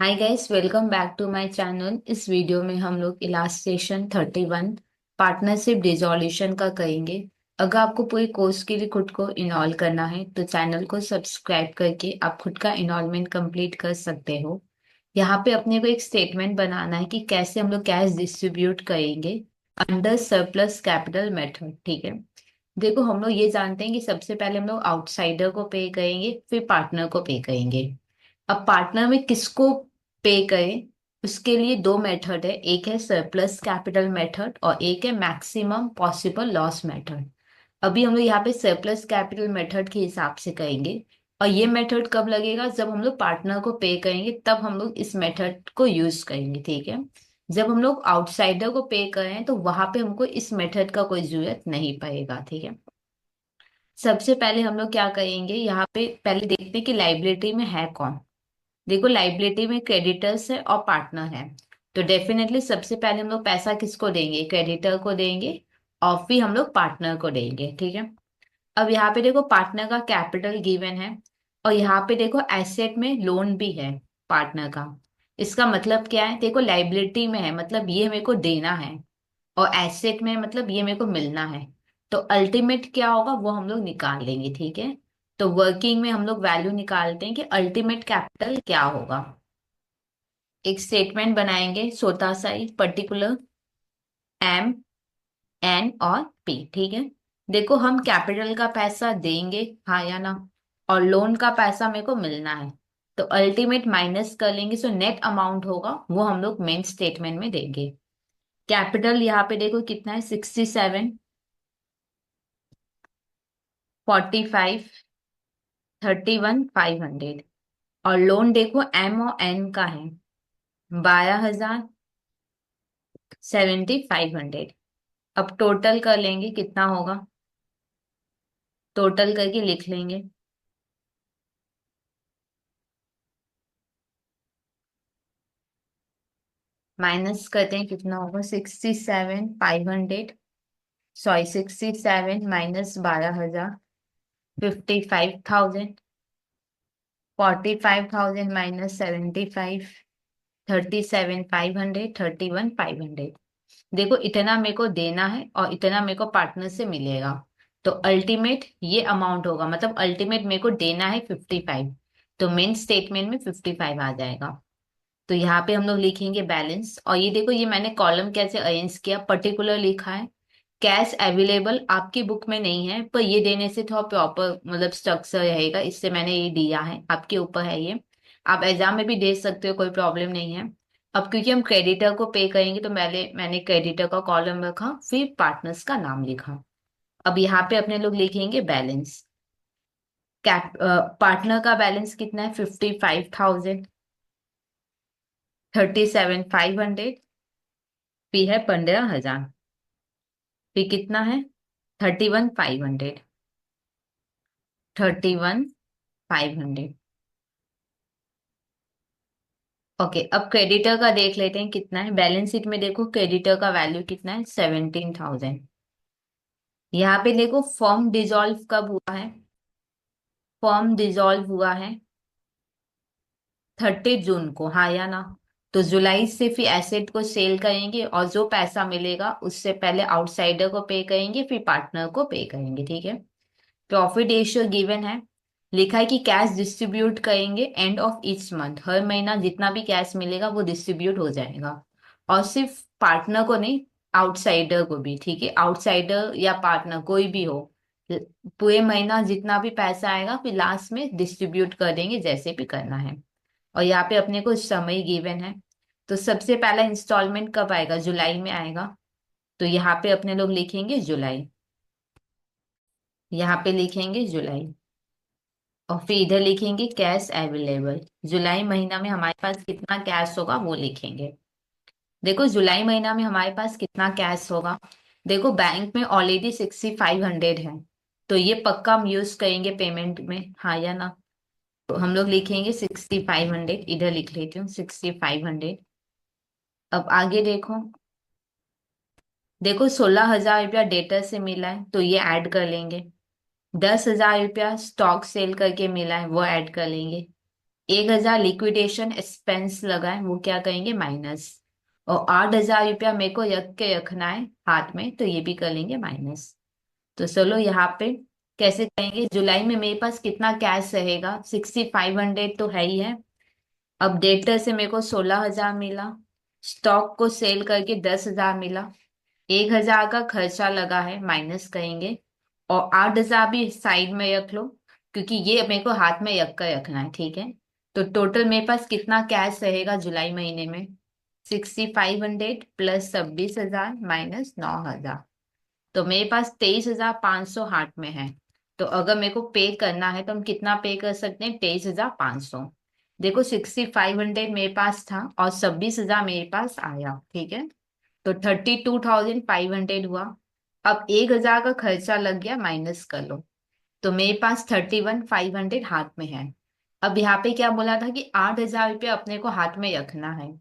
Hi guys, welcome back to my channel. इस video में हम लोग इलास्ट्रेशन 31 पार्टनरशिप डिसॉल्यूशन का करेंगे। अगर आपको पूरी कोर्स के लिए खुद को इनॉल करना है तो चैनल को सब्सक्राइब करके आप खुद का इनॉलमेंट कंप्लीट कर सकते हो। यहाँ पे अपने को एक स्टेटमेंट बनाना है कि कैसे हम लोग कैश डिस्ट्रीब्यूट करेंगे अंडर सरप्लस कैपिटल मेथड। ठीक है, देखो हम लोग ये जानते हैं कि सबसे पहले हम लोग आउटसाइडर को पे करेंगे, फिर पार्टनर को पे करेंगे। अब पार्टनर में किसको पे करें, उसके लिए दो मेथड है। एक है सरप्लस कैपिटल मेथड और एक है मैक्सिमम पॉसिबल लॉस मेथड। अभी हम लोग यहाँ पे सरप्लस कैपिटल मेथड के हिसाब से करेंगे। और ये मेथड कब लगेगा, जब हम लोग पार्टनर को पे करेंगे तब हम लोग इस मेथड को यूज करेंगे। ठीक है, जब हम लोग आउटसाइडर को पे करें तो वहां पे हमको इस मेथड का कोई जरूरत नहीं पड़ेगा। ठीक है, सबसे पहले हम लोग क्या करेंगे, यहाँ पे पहले देखते हैं कि लाइबिलिटी में है कौन। देखो लाइबिलिटी में क्रेडिटर्स है और पार्टनर है। तो डेफिनेटली सबसे पहले हम लोग पैसा किसको देंगे, क्रेडिटर को देंगे और फिर हम लोग पार्टनर को देंगे। ठीक है, अब यहाँ पे देखो पार्टनर का कैपिटल गिवन है और यहाँ पे देखो एसेट में लोन भी है पार्टनर का। इसका मतलब क्या है, देखो लाइबिलिटी में है मतलब ये मेरे को देना है, और एसेट में मतलब ये मेरे को मिलना है। तो अल्टीमेट क्या होगा वो हम लोग निकाल लेंगे। ठीक है, तो वर्किंग में हम लोग वैल्यू निकालते हैं कि अल्टीमेट कैपिटल क्या होगा। एक स्टेटमेंट बनाएंगे छोटा सा ही, पर्टिकुलर एम एन और पी। ठीक है, देखो हम कैपिटल का पैसा देंगे, हाँ या ना, और लोन का पैसा मेरे को मिलना है। तो अल्टीमेट माइनस कर लेंगे, सो नेट अमाउंट होगा वो हम लोग मेन स्टेटमेंट में देंगे। कैपिटल यहाँ पे देखो कितना है, 67, 45, 31,500। और लोन देखो एम और एन का है 12,000, 7,500। अब टोटल कर लेंगे कितना होगा, टोटल करके लिख लेंगे। माइनस करते हैं कितना होगा, 67,500, सॉरी 67 माइनस 12,000, 55,000, 45,000 माइनस 75, 37,500, 31,500। देखो इतना मेरे को देना है और इतना मेरे को पार्टनर से मिलेगा। तो अल्टीमेट ये अमाउंट होगा, मतलब अल्टीमेट मेरे को देना है 55। तो मेन स्टेटमेंट में 55 आ जाएगा। तो यहाँ पे हम लोग लिखेंगे बैलेंस। और ये देखो ये मैंने कॉलम कैसे अरेंज किया, पर्टिकुलर लिखा है। कैश अवेलेबल आपकी बुक में नहीं है, पर ये देने से थोड़ा प्रॉपर मतलब स्ट्रक्चर रहेगा, इससे मैंने ये दिया है, आपके ऊपर है ये। आप एग्जाम में भी दे सकते हो, कोई प्रॉब्लम नहीं है। अब क्योंकि हम क्रेडिटर को पे करेंगे तो मैंने क्रेडिटर का कॉलम रखा, फिर पार्टनर्स का नाम लिखा। अब यहाँ पे अपने लोग लिखेंगे बैलेंस। कैप पार्टनर का बैलेंस कितना है, 55,000, 37,500, फिर है 15,000, फिर कितना है 31,500, 31,500। ओके, अब क्रेडिटर का देख लेते हैं कितना है। बैलेंस शीट में देखो क्रेडिटर का वैल्यू कितना है, 17,000। यहाँ पे देखो फॉर्म डिसॉल्व कब हुआ है, फॉर्म डिसॉल्व हुआ है 30 जून को, हाँ या ना। तो जुलाई से फिर एसेट को सेल करेंगे और जो पैसा मिलेगा उससे पहले आउटसाइडर को पे करेंगे, फिर पार्टनर को पे करेंगे। ठीक है, प्रॉफिट रेशियो गिवन है, लिखा है कि कैश डिस्ट्रीब्यूट करेंगे एंड ऑफ ईच मंथ, हर महीना जितना भी कैश मिलेगा वो डिस्ट्रीब्यूट हो जाएगा। और सिर्फ पार्टनर को नहीं, आउटसाइडर को भी। ठीक है, आउटसाइडर या पार्टनर कोई भी हो, पूरे महीना जितना भी पैसा आएगा फिर लास्ट में डिस्ट्रीब्यूट कर देंगे, जैसे भी करना है। और यहाँ पे अपने को समय गिवन है। तो सबसे पहला इंस्टॉलमेंट कब आएगा, जुलाई में आएगा। तो यहाँ पे अपने लोग लिखेंगे जुलाई, यहाँ पे लिखेंगे जुलाई। और फिर इधर लिखेंगे कैश अवेलेबल, जुलाई महीना में हमारे पास कितना कैश होगा वो लिखेंगे। देखो जुलाई महीना में हमारे पास कितना कैश होगा, देखो बैंक में ऑलरेडी 6,500 है, तो ये पक्का हम यूज करेंगे पेमेंट में, हाँ या ना। तो हम लोग लिखेंगे 6,500, इधर लिख लेती हूँ 6,500। अब आगे देखो, देखो 16,000 रुपया डेटर से मिला है तो ये ऐड कर लेंगे। 10,000 रुपया स्टॉक सेल करके मिला है वो ऐड कर लेंगे। 1,000 लिक्विडेशन एक्सपेंस लगा है, वो क्या कहेंगे माइनस। और 8,000 रुपया मेरे को रख के रखना है हाथ में, तो ये भी कर लेंगे माइनस। तो चलो यहाँ पे कैसे कहेंगे, जुलाई में मेरे पास कितना कैश रहेगा, 6,500 तो है ही है। अब डेटर से मेरे को 16,000 मिला, स्टॉक को सेल करके 10,000 मिला, 1,000 का खर्चा लगा है माइनस कहेंगे, और 8,000 भी साइड में रख लो, क्योंकि ये मेरे को हाथ में रख कर रखना है, ठीक है। तो टोटल मेरे पास कितना कैश रहेगा जुलाई महीने में, 6,500 प्लस 26,000 माइनस 9,000। तो मेरे पास 23,500 हाथ में है। तो अगर मेरे को पे करना है तो हम कितना पे कर सकते हैं, 23,500। देखो 6,500 मेरे पास था और 26,000 मेरे पास आया, ठीक है। तो 32,500 हुआ। अब 1,000 का खर्चा लग गया, माइनस कर लो। तो मेरे पास 31,500 हाथ में है। अब यहाँ पे क्या बोला था कि 8,000 रुपया अपने को हाथ में रखना है।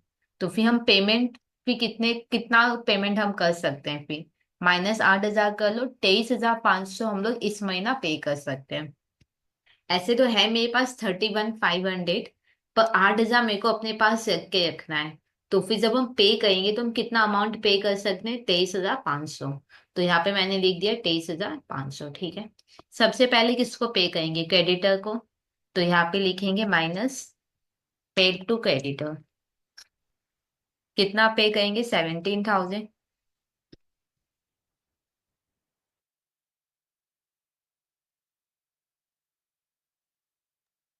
तो फिर हम पेमेंट भी कितना पेमेंट हम कर सकते हैं फिर, -8,000 कर लो, 23,500 हम लोग इस महीना पे कर सकते हैं। ऐसे तो है मेरे पास 31,500, पर 8,000 मेरे को अपने पास रख के रखना है। तो फिर जब हम पे करेंगे तो हम कितना अमाउंट पे कर सकते हैं, 23,500। तो यहाँ पे मैंने लिख दिया 23,500, ठीक है। सबसे पहले किसको पे करेंगे, क्रेडिटर को। तो यहाँ पे लिखेंगे माइनस पेड टू क्रेडिटर। कितना पे करेंगे, 17,000।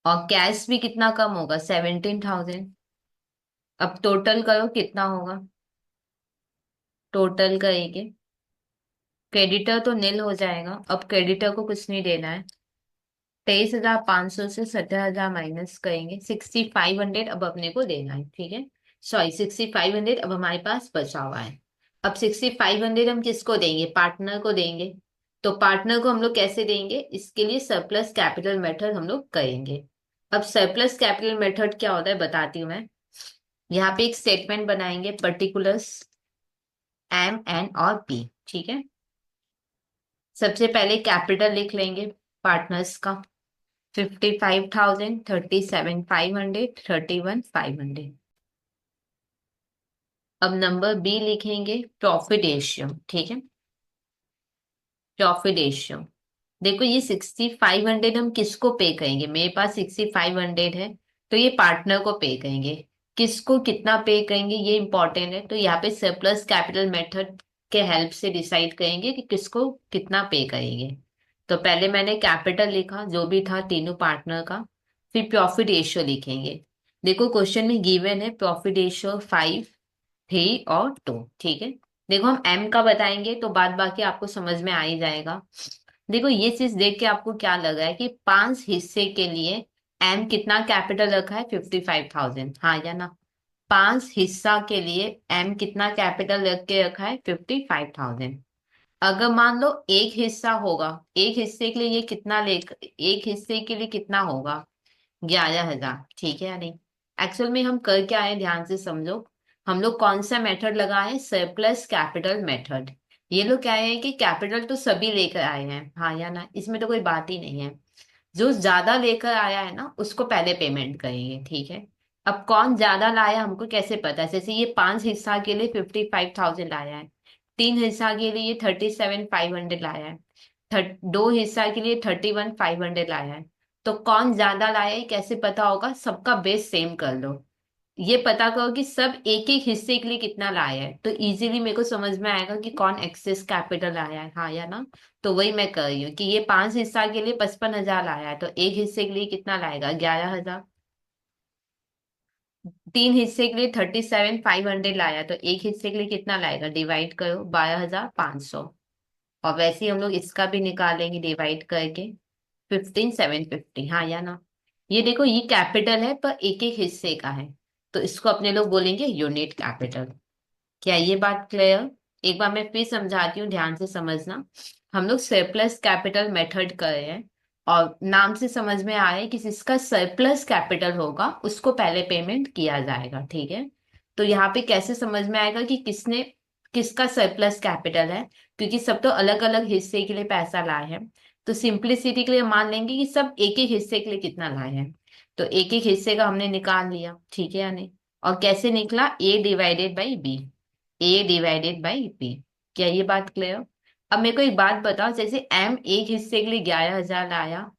और कैश भी कितना कम होगा, 17,000। अब टोटल करो कितना होगा, टोटल करेंगे, क्रेडिटर तो नील हो जाएगा, अब क्रेडिटर को कुछ नहीं देना है। 23,500 से 17,000 माइनस करेंगे, 6,500 अब अपने को देना है, ठीक है। सॉरी, 6,500 अब हमारे पास बचा हुआ है। अब 6,500 हम किसको देंगे, पार्टनर को देंगे। तो पार्टनर को हम लोग कैसे देंगे, इसके लिए सरप्लस कैपिटल मेथड हम लोग करेंगे। अब सरप्लस कैपिटल मेथड क्या होता है बताती हूँ मैं। यहाँ पे एक स्टेटमेंट बनाएंगे, पर्टिकुलर्स एम एन और पी, ठीक है। सबसे पहले कैपिटल लिख लेंगे पार्टनर्स का, 55,000, 37,500, 31,500। अब नंबर बी लिखेंगे प्रॉफिट रेशियो, ठीक है। प्रॉफिट रेशियो, देखो ये 6,500 हम किसको पे करेंगे, मेरे पास 6,500 है, तो ये पार्टनर को पे करेंगे। किसको कितना पे करेंगे ये इंपॉर्टेंट है, तो यहाँ पे सरप्लस कैपिटल मेथड के हेल्प से डिसाइड करेंगे कि किसको कितना पे करेंगे। तो पहले मैंने कैपिटल लिखा जो भी था तीनों पार्टनर का, फिर प्रॉफिट रेशियो लिखेंगे। देखो क्वेश्चन में गिवन है प्रॉफिट रेशियो 5, 3 और 2, ठीक है। देखो हम एम का बताएंगे तो बाद बाकी आपको समझ में आ ही जाएगा। देखो ये चीज देख के आपको क्या लग रहा है कि 5 हिस्से के लिए एम कितना कैपिटल रखा है, 55,000, हाँ या ना। 5 हिस्सा के लिए एम कितना कैपिटल रख के रखा है, 55,000। अगर मान लो एक हिस्सा होगा, एक हिस्से के लिए ये कितना ले, एक हिस्से के लिए कितना होगा, 11,000, ठीक है या नहीं। एक्चुअल में हम कर क्या आए, ध्यान से समझो। हम लोग कौन सा मेथड लगाए हैं, सरप्लस कैपिटल मेथड। ये लोग क्या है कि कैपिटल तो सभी लेकर आए हैं, हाँ या ना, इसमें तो कोई बात ही नहीं है। जो ज्यादा लेकर आया है ना उसको पहले पेमेंट करेंगे, ठीक है। अब कौन ज्यादा लाया हमको कैसे पता, जैसे ये 5 हिस्सा के लिए 55,000 लाया है, 3 हिस्सा के लिए 37,500 लाया है, 2 हिस्सा के लिए 31,500 लाया है। तो कौन ज्यादा लाया है कैसे पता होगा, सबका बेस सेम कर लो, ये पता करो कि सब एक एक हिस्से के लिए कितना लाया है, तो इजीली मेरे को समझ में आएगा कि कौन एक्सेस कैपिटल आया है, हाँ या ना। तो वही मैं कर रही हूँ कि ये 5 हिस्सा के लिए 55,000 आया है, तो एक हिस्से के लिए कितना लाएगा, 11,000। 3 हिस्से के लिए 37,500 लाया, तो एक हिस्से के लिए कितना लाएगा, डिवाइड करो 12,500। और वैसे ही हम लोग इसका भी निकालेंगे डिवाइड करके, 15,750, हाँ या ना। ये देखो ये कैपिटल है पर एक एक हिस्से का है, तो इसको अपने लोग बोलेंगे यूनिट कैपिटल। क्या ये बात क्लियर, एक बार मैं फिर समझाती हूँ, ध्यान से समझना। हम लोग सरप्लस कैपिटल मेथड कर रहे हैं, और नाम से समझ में आ रहा है कि जिसका सरप्लस कैपिटल होगा उसको पहले पेमेंट किया जाएगा, ठीक है। तो यहाँ पे कैसे समझ में आएगा कि किसने किसका सरप्लस कैपिटल है, क्योंकि सब तो अलग अलग हिस्से के लिए पैसा लाए हैं। तो सिंपलिसिटी के लिए मान लेंगे कि सब एक एक हिस्से के लिए कितना लाए हैं। तो एक एक हिस्से का हमने निकाल लिया, ठीक है या नहीं। और कैसे निकला, A divided by B, A divided by B. क्या ये बात क्लियर? अब मेरे को एक बात बताओ, जैसे एम एक हिस्से के लिए 11,000 लाया,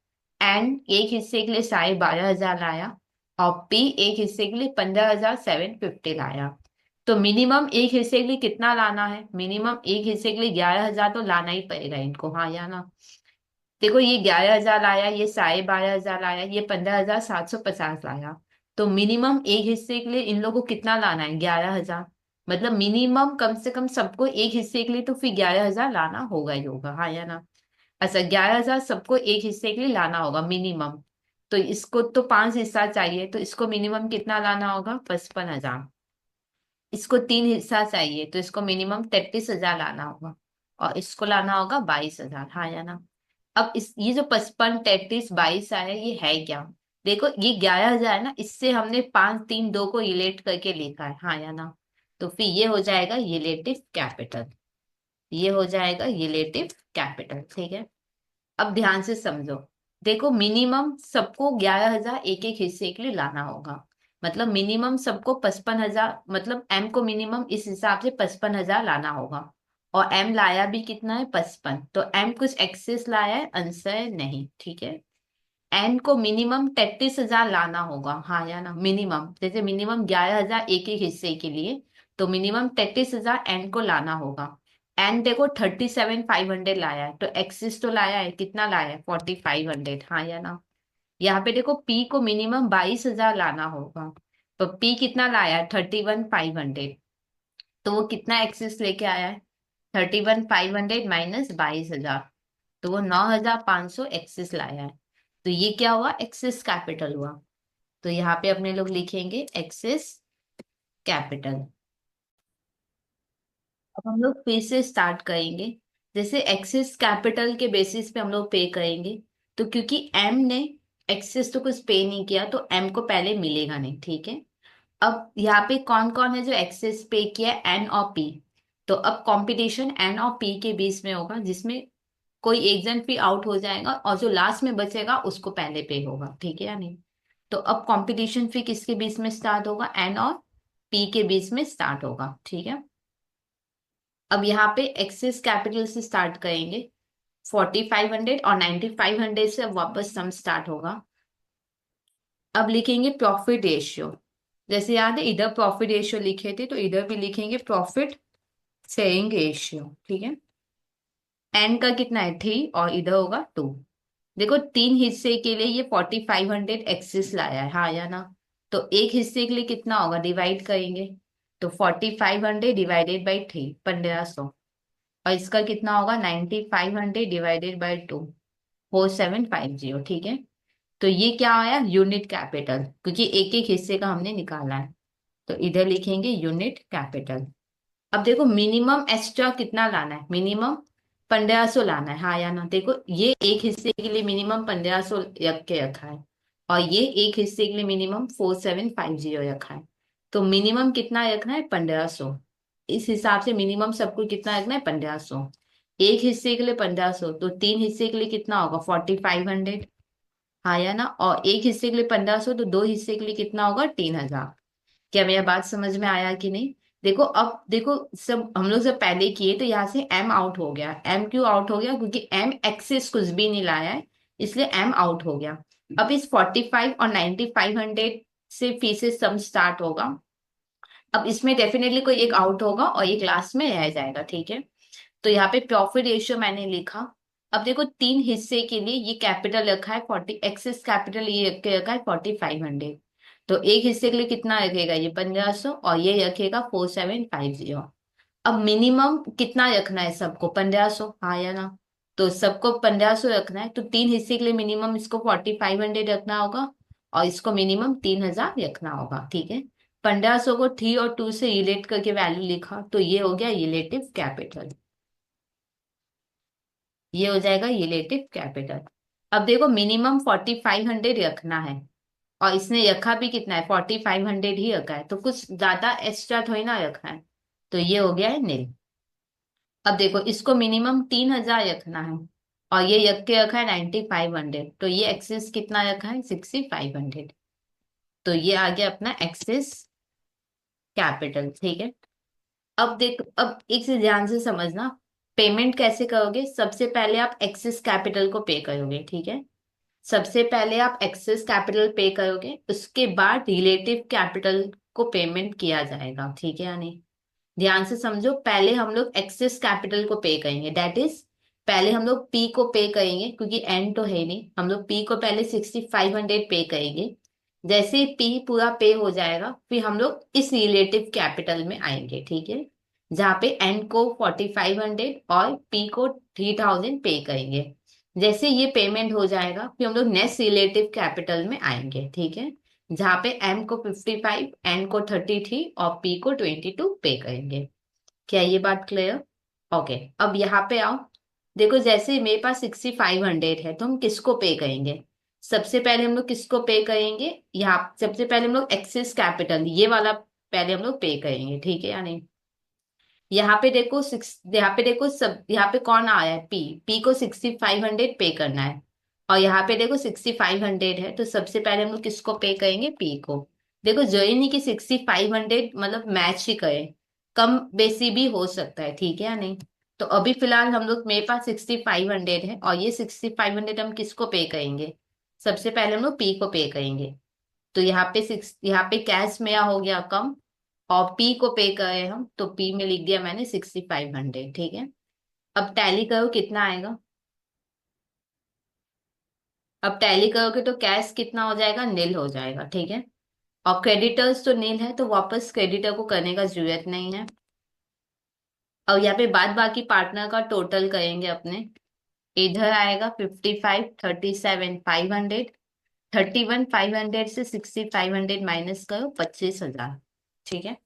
एन एक हिस्से के लिए 12,500 लाया, और पी एक हिस्से के लिए 15,750 लाया। तो मिनिमम एक हिस्से के लिए कितना लाना है, मिनिमम एक हिस्से के लिए 11,000 तो लाना ही पड़ेगा इनको, हाँ या ना। देखो ये 11,000 आया, ये 12,500 आया, ये 15,750 आया। तो मिनिमम एक हिस्से के लिए इन लोगों को कितना लाना है, 11,000। मतलब मिनिमम कम से कम सबको एक हिस्से के लिए तो फिर 11,000 लाना होगा ही होगा, हाँ या ना। अच्छा, 11,000 सबको एक हिस्से के लिए लाना होगा मिनिमम। तो इसको तो 5 हिस्सा चाहिए, तो इसको मिनिमम कितना लाना होगा, 55,000। इसको 3 हिस्सा चाहिए, तो इसको मिनिमम 33,000 लाना होगा। और इसको लाना होगा 22,000, हाँ या ना। अब इस ये जो 55, 33, 22 आया, ये है क्या? देखो ये 11,000 है ना, इससे हमने 5, 3, 2 को रिलेट करके लिखा है, हाँ या ना। तो फिर ये हो जाएगा रिलेटिव कैपिटल, ये हो जाएगा रिलेटिव कैपिटल, ठीक है। अब ध्यान से समझो, देखो मिनिमम सबको 11,000 एक एक हिस्से के लिए लाना होगा। मतलब मिनिमम सबको 55,000, मतलब एम को मिनिमम इस हिसाब से 55,000 लाना होगा। और एम लाया भी कितना है, 55, तो एम कुछ एक्सेस लाया है, आंसर नहीं, ठीक है। एन को मिनिमम 33,000 लाना होगा, हाँ या ना। मिनिमम जैसे मिनिमम 11,000 एक एक हिस्से के लिए, तो मिनिमम 33,000 एन को लाना होगा। एन देखो 37,500 लाया है, तो एक्सिस तो लाया है, कितना लाया है, 4,500, हाँ या ना। यहाँ पे देखो पी को मिनिमम 22,000 लाना होगा, तो पी कितना लाया है, 31,500। तो वो कितना एक्सेस लेके आया है, 31,500 माइनस 22,000, तो वो 9,500 एक्सेस लाया है। तो ये क्या हुआ, एक्सेस कैपिटल हुआ। तो यहाँ पे अपने लोग लिखेंगे एक्सेस कैपिटल। अब हम लोग पे से स्टार्ट करेंगे। जैसे एक्सेस कैपिटल के बेसिस पे हम लोग पे करेंगे, तो क्योंकि एम ने एक्सेस तो कुछ पे नहीं किया, तो एम को पहले मिलेगा नहीं, ठीक है। अब यहाँ पे कौन कौन है जो एक्सेस पे किया है, एन और पी। तो अब कंपटीशन एन और पी के बीच में होगा, जिसमें कोई एक जन फी आउट हो जाएगा और जो लास्ट में बचेगा उसको पहले पे होगा, ठीक है या नहीं। तो अब कंपटीशन फी किसके बीच में स्टार्ट होगा, एन और पी के बीच में स्टार्ट होगा, ठीक है। अब यहाँ पे एक्सेस कैपिटल से स्टार्ट करेंगे, 4,500 और 9,500 से अब वापस सम स्टार्ट होगा। अब लिखेंगे प्रॉफिट रेशियो। जैसे याद है इधर प्रॉफिट रेशियो लिखे थे, तो इधर भी लिखेंगे प्रॉफिट शेयरिंग रेशियो, ठीक है। एन का कितना है, 3, और इधर होगा 2। देखो तीन हिस्से के लिए ये 4,500 एक्सिस लाया है, हाँ या ना। तो एक हिस्से के लिए कितना होगा, डिवाइड करेंगे। तो 4,500 डिवाइडेड बाई 3, 1,500। और इसका कितना होगा, 9,500 डिवाइडेड बाई 2, 4,750, ठीक है। तो ये क्या आया, यूनिट कैपिटल, क्योंकि एक एक हिस्से का हमने निकाला है। तो इधर लिखेंगे यूनिट कैपिटल। अब देखो मिनिमम एक्स्ट्रा कितना लाना है, मिनिमम 1,500 लाना है, हाँ या ना। देखो ये एक हिस्से के लिए मिनिमम 1,500 रख के रखा है, और ये एक हिस्से के लिए मिनिमम 4,750 रखा है। तो मिनिमम कितना रखना है, 1,500। इस हिसाब से मिनिमम सबको कितना रखना है, 1,500। एक हिस्से के लिए 1,500, तो तीन हिस्से के लिए कितना होगा, 4,500, हाँ या ना। और एक हिस्से के लिए 1,500, तो दो हिस्से के लिए कितना होगा, 3,000। क्या मेरा बात समझ में आया कि नहीं? देखो अब देखो, सब हम लोग जब पहले किए तो यहाँ से एम आउट हो गया। एम क्यों आउट हो गया, क्योंकि एम एक्सेस कुछ भी नहीं लाया है, इसलिए एम आउट हो गया। अब इस 45 और 9,500 से फिर से सम स्टार्ट होगा। अब इसमें डेफिनेटली कोई एक आउट होगा और एक लास्ट में रह जाएगा, ठीक है। तो यहाँ पे प्रॉफिट रेशियो मैंने लिखा। अब देखो तीन हिस्से के लिए ये कैपिटल रखा है 40, एक्सेस कैपिटल ये रख के रखा है 4,500। तो एक हिस्से के लिए कितना रखेगा, ये 1,500, और ये रखेगा 4,750। अब मिनिमम कितना रखना है सबको, 1,500, हाँ या ना। तो सबको 1,500 रखना है, तो तीन हिस्से के लिए मिनिमम इसको 4,500 रखना होगा, और इसको मिनिमम 3,000 रखना होगा, ठीक है। 1,500 को 3 और 2 से रिलेट करके वैल्यू लिखा, तो ये हो गया रिलेटिव कैपिटल, ये हो जाएगा रिलेटिव कैपिटल। अब देखो मिनिमम 4,500 रखना है, और इसने रखा भी कितना है, 4,500 ही रखा है, तो कुछ ज्यादा एक्स्ट्रा थोड़ी ना रखना है। तो ये हो गया है नील। अब देखो इसको मिनिमम 3,000 रखना है, और ये रख के रखा है 9,500, तो ये एक्सेस कितना रखा है, 6,500। तो ये आ गया अपना एक्सेस कैपिटल। ठीक है, अब देख, अब एक से ध्यान से समझना, पेमेंट कैसे करोगे। सबसे पहले आप एक्सेस कैपिटल को पे करोगे। ठीक है, सबसे पहले आप एक्सेस कैपिटल पे करोगे, उसके बाद रिलेटिव कैपिटल को पेमेंट किया जाएगा। ठीक है, यानी ध्यान से समझो, पहले हम लोग एक्सेस कैपिटल को पे करेंगे, दैट इज पहले हम लोग पी को पे करेंगे, क्योंकि एन तो है नहीं, हम लोग पी को पहले 6500 पे करेंगे। जैसे ही पी पूरा पे हो जाएगा, फिर हम लोग इस रिलेटिव कैपिटल में आएंगे। ठीक है, जहाँ पे एन को 4500 और पी को 3000 पे करेंगे। जैसे ये पेमेंट हो जाएगा, फिर हम लोग नेक्स्ट रिलेटिव कैपिटल में आएंगे। ठीक है, जहाँ पे एम को 55, एन को 33 और पी को 22 पे करेंगे। क्या ये बात क्लियर? ओके, अब यहाँ पे आओ। देखो, जैसे मेरे पास 6500 है, तो हम किसको पे करेंगे? सबसे पहले हम लोग किसको पे करेंगे? यहाँ सबसे पहले हम लोग एक्सिस कैपिटल, ये वाला पहले हम लोग पे करेंगे। ठीक है या नहीं? यहाँ पे देखो सब, यहाँ पे कौन आया है? पी। पी को 6500 पे करना है, और यहाँ पे देखो 6500 है, तो सबसे पहले हम लोग किसको पे करेंगे? पी को। देखो, जो ही नहीं कि 6500 मतलब मैच ही करे, कम बेसी भी हो सकता है। ठीक है या नहीं? तो अभी फिलहाल हम लोग, मेरे पास 6500 है, और ये 6500 हम किसको पे करेंगे? सबसे पहले हम लोग पी को पे करेंगे। तो यहाँ पे कैश में हो गया कम, और पी को पे करे हम, तो पी में लिख दिया मैंने 6500। ठीक है, अब टैली करो कितना आएगा। अब टैली करोगे तो कैश कितना हो जाएगा? नील हो जाएगा। ठीक है, और क्रेडिटर्स तो नील है, तो वापस क्रेडिटर को करने का जरूरत नहीं है। और यहाँ पे बाद बाकी पार्टनर का टोटल करेंगे अपने। इधर आएगा 55, 37 500, 31 500 से 6500 माइनस करो, 25,000। ठीक है,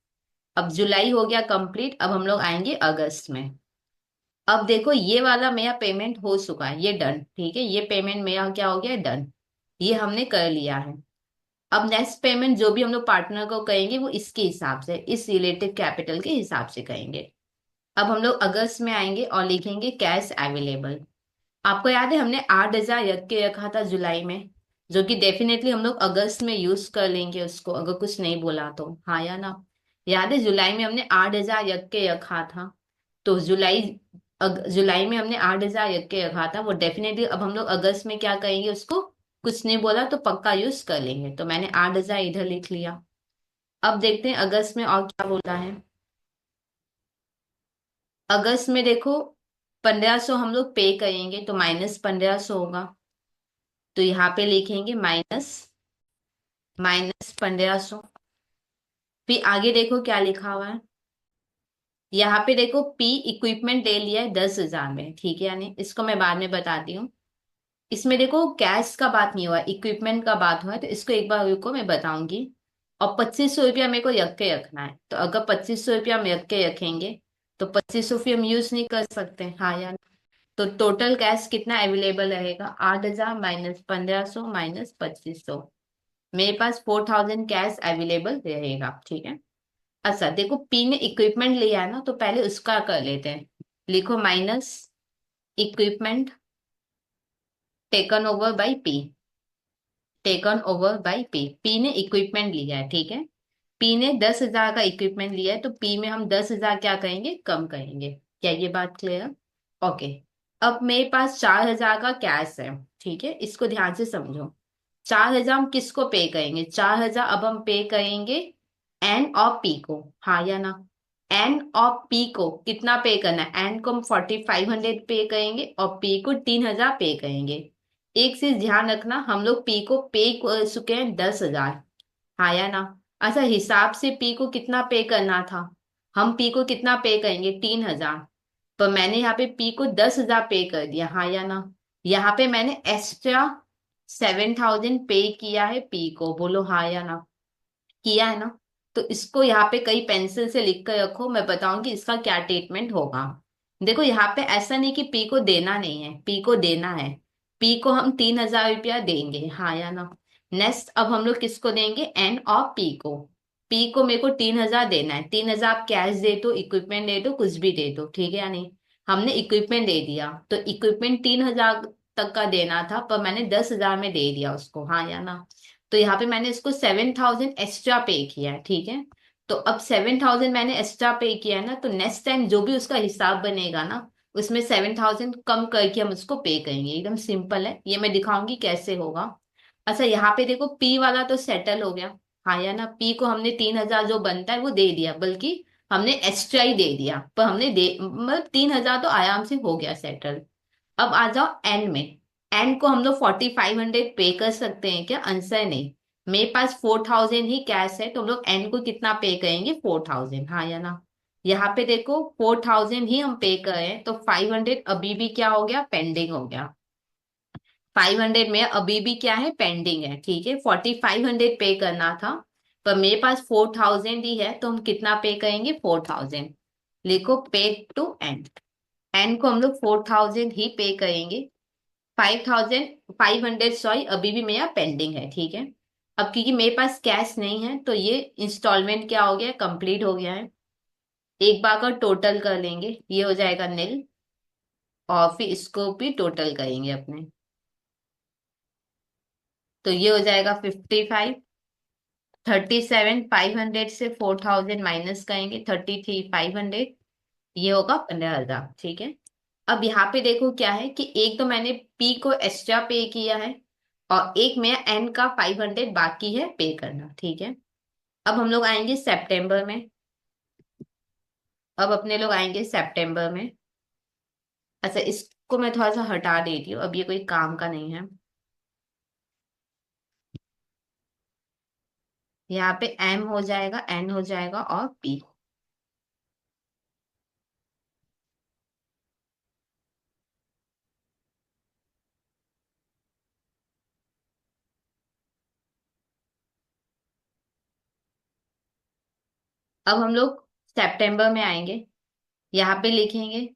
अब जुलाई हो गया कंप्लीट, अब हम लोग आएंगे अगस्त में। अब देखो, ये वाला मेरा पेमेंट हो चुका है, ये डन। ठीक है, ये पेमेंट मेरा क्या हो गया? डन। ये हमने कर लिया है। अब नेक्स्ट पेमेंट जो भी हम लोग पार्टनर को करेंगे, वो इसके हिसाब से, इस रिलेटिव कैपिटल के हिसाब से करेंगे। अब हम लोग अगस्त में आएंगे और लिखेंगे कैश अवेलेबल। आपको याद है हमने 8000 रख के रखा था जुलाई में, जो कि डेफिनेटली हम लोग अगस्त में यूज कर लेंगे उसको, अगर कुछ नहीं बोला तो। हाँ या ना? याद है जुलाई में हमने 8000 रख के रखा था, तो जुलाई में हमने 8000 रख के रखा था, वो डेफिनेटली अब हम लोग अगस्त में क्या करेंगे उसको, कुछ नहीं बोला तो पक्का यूज कर लेंगे, तो मैंने 8000 इधर लिख लिया। अब देखते हैं अगस्त में और क्या बोला है। अगस्त में देखो, 1500 हम लोग पे करेंगे, तो -1500 होगा। तो यहाँ पे लिखेंगे -1500। फिर आगे देखो क्या लिखा हुआ है। यहाँ पे देखो, पी इक्विपमेंट ले लिया है 10,000 में। ठीक है, यानी इसको मैं बाद में बताती हूँ। इसमें देखो कैश का बात नहीं हुआ, इक्विपमेंट का बात हुआ है, तो इसको एक बार रुको, मैं बताऊंगी। और 2500 रुपया मेरे को रख के रखना है, तो अगर 2500 रुपया हम रख के रखेंगे, तो 2500 फिर हम यूज नहीं कर सकते। हाँ यार, तो टोटल कैश कितना अवेलेबल रहेगा? 8000 -1500 -2500, मेरे पास 4000 कैश अवेलेबल रहेगा। ठीक है, अच्छा देखो, पी ने इक्विपमेंट लिया है ना, तो पहले उसका कर लेते हैं। लिखो minus equipment taken over by P. Taken over by P, P ने इक्विपमेंट लिया है। ठीक है, पी ने 10,000 का इक्विपमेंट लिया है, तो पी में हम 10,000 क्या करेंगे? कम करेंगे। क्या ये बात क्लियर? ओके, अब मेरे पास 4,000 का कैश है। ठीक है, इसको ध्यान से समझो। 4,000 हम किसको पे करेंगे? 4,000 अब हम पे करेंगे एन और पी को। हाँ या ना? एन और पी को कितना पे करना है? एन को हम 4500 पे करेंगे, और पी को 3,000 पे करेंगे। एक चीज ध्यान रखना, हम लोग पी को पे कर चुके हैं 10,000। हाँ या ना? अच्छा, हिसाब से पी को कितना पे करना था? हम पी को कितना पे करेंगे? 3,000। पर मैंने यहाँ पे पी को 10,000 पे कर दिया। हाँ या ना? यहाँ पे मैंने एक्स्ट्रा 7,000 पे किया है पी को। बोलो हाँ या ना? किया है ना? तो इसको यहाँ पे कई पेंसिल से लिख कर रखो, मैं बताऊंगी इसका क्या ट्रीटमेंट होगा। देखो, यहाँ पे ऐसा नहीं कि पी को देना नहीं है, पी को देना है। पी को हम 3,000 रुपया देंगे। हाँ या ना? नेक्स्ट, अब हम लोग किसको देंगे? एन और पी को। पी को मेरे को 3,000 देना है। 3,000 आप कैश दे दो, इक्विपमेंट दे दो, कुछ भी दे दो। ठीक है या नहीं? हमने इक्विपमेंट दे दिया, तो इक्विपमेंट 3,000 तक का देना था, पर मैंने 10,000 में दे दिया उसको। हाँ या ना? तो यहाँ पे मैंने इसको 7,000 एक्स्ट्रा पे किया है, ठीक है। तो अब 7,000 मैंने एक्स्ट्रा पे किया है ना, तो नेक्स्ट टाइम जो भी उसका हिसाब बनेगा ना, उसमें 7,000 कम करके हम उसको पे करेंगे। एकदम सिंपल है, ये मैं दिखाऊंगी कैसे होगा। अच्छा, यहाँ पे देखो पी वाला तो सेटल हो गया। हाँ या ना, पी को हमने 3,000 जो बनता है वो दे दिया, बल्कि हमने एक्स्ट्रा ही दे दिया, पर हमने दे मतलब 3,000 तो आराम से हो गया सेटल। अब आ जाओ एन में। एन को हम लोग 4,500 पे कर सकते हैं क्या? आंसर नहीं। मेरे पास 4,000 ही कैश है, तो हम लोग एन को कितना पे करेंगे? 4,000, हाँ या ना। यहाँ पे देखो 4,000 ही हम पे करें, तो 500 अभी भी क्या हो गया? पेंडिंग हो गया। 500 में अभी भी क्या है? पेंडिंग है, ठीक है। 4,500 पे करना था, पर मेरे पास 4,000 ही है, तो हम कितना पे करेंगे? 4,000। लिखो पे टू एन। एन को हम लोग 4,000 ही पे करेंगे। 5,500 सॉरी अभी भी मेरा पेंडिंग है, ठीक है। अब क्योंकि मेरे पास कैश नहीं है, तो ये इंस्टॉलमेंट क्या हो गया? कंप्लीट हो गया है। एक बार का टोटल कर लेंगे, ये हो जाएगा नील। और फिर इसको भी टोटल करेंगे अपने, तो ये हो जाएगा 55। 37,500 से 4,000 माइनस करेंगे, 33,500। ये होगा 15,000, ठीक है। अब यहाँ पे देखो क्या है कि एक तो मैंने पी को एक्स्ट्रा पे किया है, और एक में एन का 500 बाकी है पे करना, ठीक है। अब हम लोग आएंगे सितंबर में। अब अपने लोग आएंगे सितंबर में। अच्छा, इसको मैं थोड़ा सा हटा देती हूँ, अब ये कोई काम का नहीं है। यहाँ पे एम हो जाएगा, एन हो जाएगा और पी। अब हम लोग सितंबर में आएंगे। यहाँ पे लिखेंगे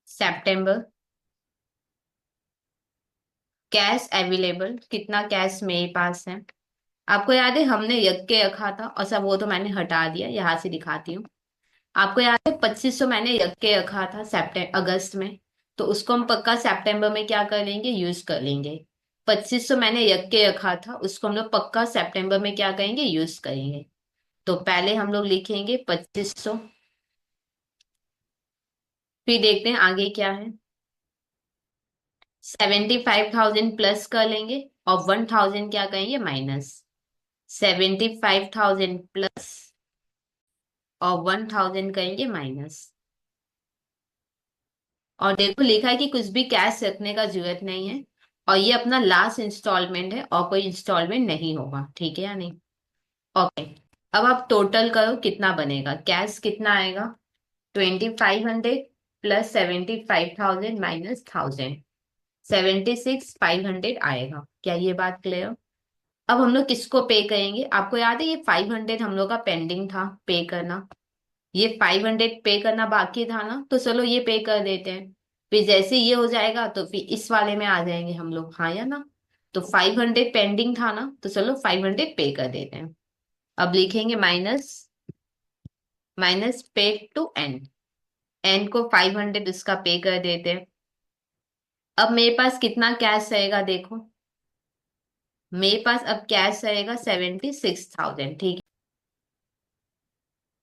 सितंबर। कैश अवेलेबल, कितना कैश मेरे पास है? आपको याद है हमने यज्ञ के रखा था, और सब वो तो मैंने हटा दिया, यहाँ से दिखाती हूँ। आपको याद है 2,500 मैंने यज्ञ के रखा था सितंबर अगस्त में, तो उसको हम पक्का सितंबर में क्या कर लेंगे? यूज कर लेंगे। 2,500 मैंने यज्ञ के रखा था, उसको हम लोग पक्का सितंबर में क्या करेंगे? यूज करेंगे। तो पहले हम लोग लिखेंगे 2,500, फिर देखते हैं आगे क्या है। 75,000 प्लस कर लेंगे, और 1,000 क्या करेंगे? माइनस। 75,000 प्लस और 1,000 करेंगे माइनस। और देखो लिखा है कि कुछ भी कैश रखने का जरूरत नहीं है, और ये अपना लास्ट इंस्टॉलमेंट है, और कोई इंस्टॉलमेंट नहीं होगा, ठीक है या नहीं? ओके। अब आप टोटल करो कितना बनेगा, कैश कितना आएगा? 2,500 प्लस 75,000 माइनस 1,000, 76,500 आएगा। क्या ये बात क्लियर? अब हम लोग किसको पे करेंगे? आपको याद है ये 500 हम लोग का पेंडिंग था पे करना, ये 500 पे करना बाकी था ना, तो चलो ये पे कर देते हैं। फिर जैसे ये हो जाएगा तो फिर इस वाले में आ जाएंगे हम लोग, हाँ या ना। तो 500 पेंडिंग था ना, तो चलो 500 पे कर देते हैं। अब लिखेंगे माइनस, माइनस पे टू एन। एन को 500 इसका पे कर देते हैं। अब मेरे पास कितना कैश रहेगा देखो। मेरे पास अब कैश रहेगा 76,000, ठीक।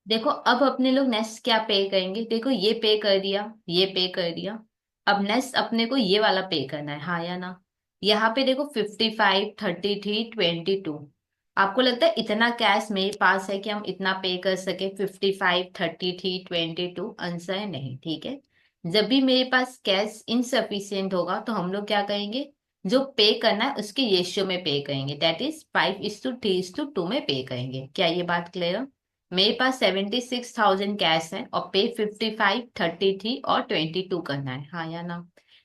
देखो अब अपने लोग नेक्स्ट क्या पे करेंगे, देखो ये पे कर दिया, ये पे कर दिया। अब नेक्स्ट अपने को ये वाला पे करना है, हाँ या ना। यहाँ पे देखो 55, 33, 22। आपको लगता है इतना कैश मेरे पास है कि हम इतना पे कर सके? 55, 33, 22 आंसर है नहीं, ठीक है। जब भी मेरे पास कैश इनसफिशियंट होगा, तो हम लोग क्या करेंगे? जो पे करना है उसके रेशियो में पे करेंगे, दैट इज 5:3:2 में पे करेंगे। क्या ये बात क्लियर? मेरे पास 76,000 कैश है, और पे 55, 33 और 22 करना है, हाँ या ना।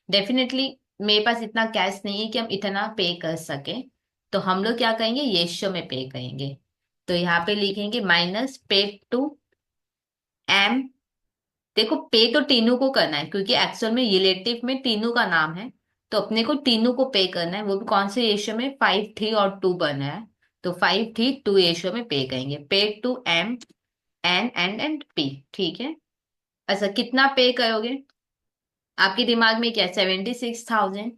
डेफिनेटली मेरे पास इतना कैश नहीं है कि हम इतना पे कर सके, तो हम लोग क्या करेंगे? रेशियो में पे करेंगे। तो यहाँ पे लिखेंगे माइनस पे टू एम। देखो पे तो टीनू को करना है, क्योंकि एक्चुअल में रिलेटिव में टीनू का नाम है, तो अपने को टीनू को पे करना है। वो भी कौन से रेशियो में? 5:3 और 2 बना है, तो 5:3:2 रेशियो में पे करेंगे। पे टू एम एंड पी, ठीक है। अच्छा, कितना पे करोगे? आपके दिमाग में क्या? 76,000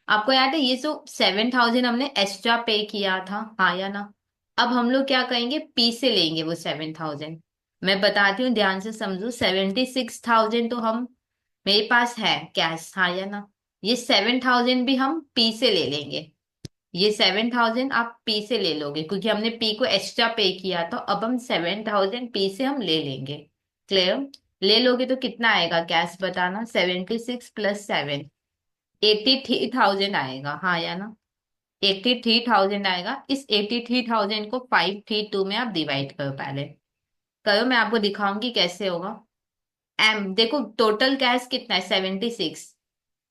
आपको याद है ये जो 7,000 हमने एक्स्ट्रा पे किया था, हाँ या ना? अब हम लोग क्या करेंगे, पी से लेंगे वो 7,000। मैं बताती हूँ, ध्यान से समझो। 76,000 तो हम, मेरे पास है कैश, हाँ या ना? ये 7,000 भी हम पी से ले लेंगे। ये 7,000 आप पी से ले लोगे, क्योंकि हमने पी को एक्स्ट्रा पे किया, तो अब हम 7,000 पी से हम ले लेंगे। क्लियर? ले लोगे तो कितना आएगा कैश, बताना। 76 + 7, 83,000 आएगा, हाँ या ना? 83,000 आएगा। इस 83,000 को 532 में आप डिवाइड करो पहले। करो, मैं आपको दिखाऊंगी कैसे होगा। एम देखो, टोटल कैश कितना है, 76।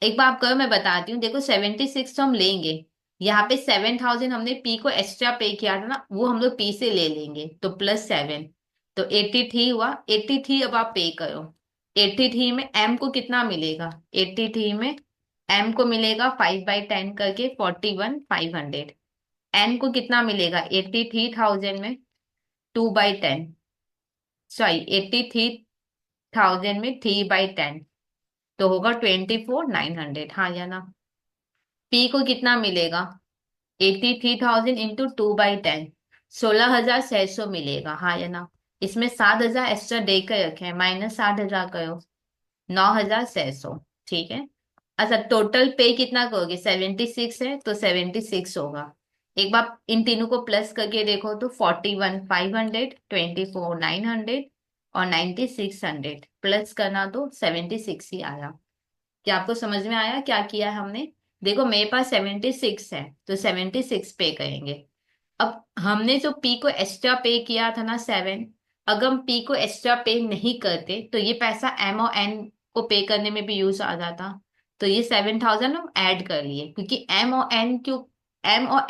एक बार आप करो, मैं बताती हूँ। देखो 76 तो हम लेंगे, यहाँ पे 7,000 हमने पी को एक्स्ट्रा पे किया था ना, वो हम लोग पी से ले लेंगे, तो +7, तो 83 हुआ। 83 अब आप पे करो। 83 में एम को कितना मिलेगा, 83 में एम को मिलेगा 5/10 करके 41,500। एन को कितना मिलेगा 83,000 में 2/10, सॉरी 83,000 में 3/10, तो होगा 24,900, हाँ या ना? पी को कितना मिलेगा, 83,000 इंटू 2/10, 16,600 मिलेगा, हाँ या ना? इसमें 7,000 एक्स्ट्रा दे कर रखे हैं, -8,000 करो, 9,600। ठीक है। अच्छा, टोटल पे कितना करोगे, 76 है तो 76 होगा। एक बार इन तीनों को प्लस करके देखो तो 41,500, 24,900 और 9,600 प्लस करना तो 76 ही आया। क्या आपको समझ में आया क्या किया है हमने? देखो मेरे पास 76 है, तो 76 पे करेंगे। अब हमने जो पी को एक्स्ट्रा पे किया था ना 7, अगर हम पी को एक्स्ट्रा पे नहीं करते तो ये पैसा एम और एन को पे करने में भी यूज आ जाता। तो ये 7,000 हम ऐड कर लिए, क्योंकि एम और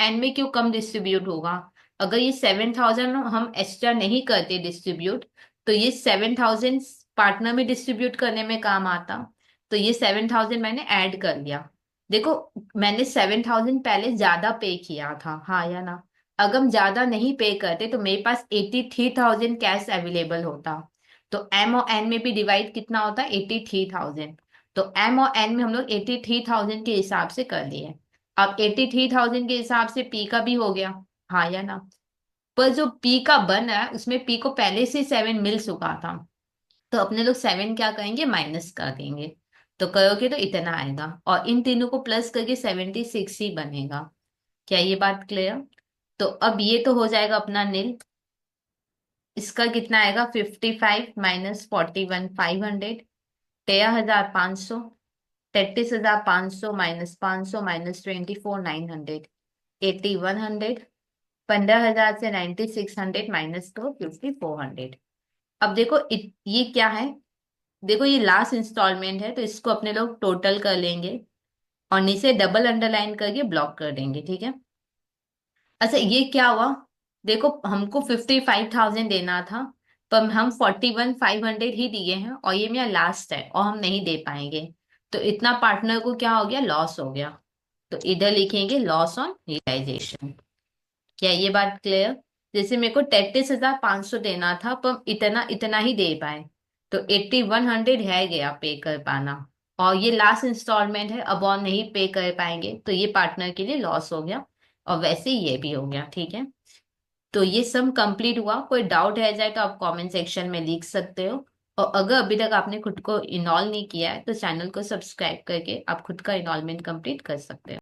एन में क्यों कम डिस्ट्रीब्यूट होगा? अगर ये 7,000 हम एक्स्ट्रा नहीं करते डिस्ट्रीब्यूट, तो ये 7,000 पार्टनर में डिस्ट्रीब्यूट करने में काम आता। तो ये 7,000 मैंने ऐड कर लिया। देखो, मैंने 7,000 पहले ज्यादा पे किया था, हाँ या ना? अगर हम ज्यादा नहीं पे करते तो मेरे पास 83,000 कैश अवेलेबल होता। तो एम और एन में भी डिवाइड कितना होता है, 83,000। तो एम और एन में हम लोग 83,000 के हिसाब से कर लिए। अब 83,000 के हिसाब से पी का भी हो गया, हाँ या ना? पर जो पी का बन रहा है उसमें पी को पहले से 7 मिल चुका था, तो अपने लोग 7 क्या करेंगे, माइनस कर देंगे। तो करोगे तो इतना आएगा, और इन तीनों को प्लस करके 76 ही बनेगा। क्या ये बात क्लियर? तो अब ये तो हो जाएगा अपना नील। इसका कितना आएगा, 55 -41,500, 13,500, 33,500 -500 -24,900, 8,100, 15,000 से 9,600 माइनस तो 5,400। अब देखो ये क्या है, देखो ये लास्ट इंस्टॉलमेंट है, तो इसको अपने लोग टोटल कर लेंगे और नीचे डबल अंडरलाइन करके ब्लॉक कर देंगे, ठीक है? अच्छा, ये क्या हुआ? देखो हमको 55,000 देना था, पर हम 41,500 ही दिए हैं, और ये मेरा लास्ट है और हम नहीं दे पाएंगे। तो इतना पार्टनर को क्या हो गया, लॉस हो गया। तो इधर लिखेंगे लॉस ऑन रियलाइजेशन। क्या ये बात क्लियर? जैसे मेरे को 33,500 देना था, पर इतना इतना ही दे पाए, तो 8,100 है गया पे कर पाना। और ये लास्ट इंस्टॉलमेंट है, अब और नहीं पे कर पाएंगे, तो ये पार्टनर के लिए लॉस हो गया। और वैसे ही ये भी हो गया, ठीक है? तो ये सम कंप्लीट हुआ। कोई डाउट है जाए तो आप कमेंट सेक्शन में लिख सकते हो। और अगर अभी तक आपने खुद को इनॉल नहीं किया है तो चैनल को सब्सक्राइब करके आप खुद का इनॉलमेंट कंप्लीट कर सकते हो।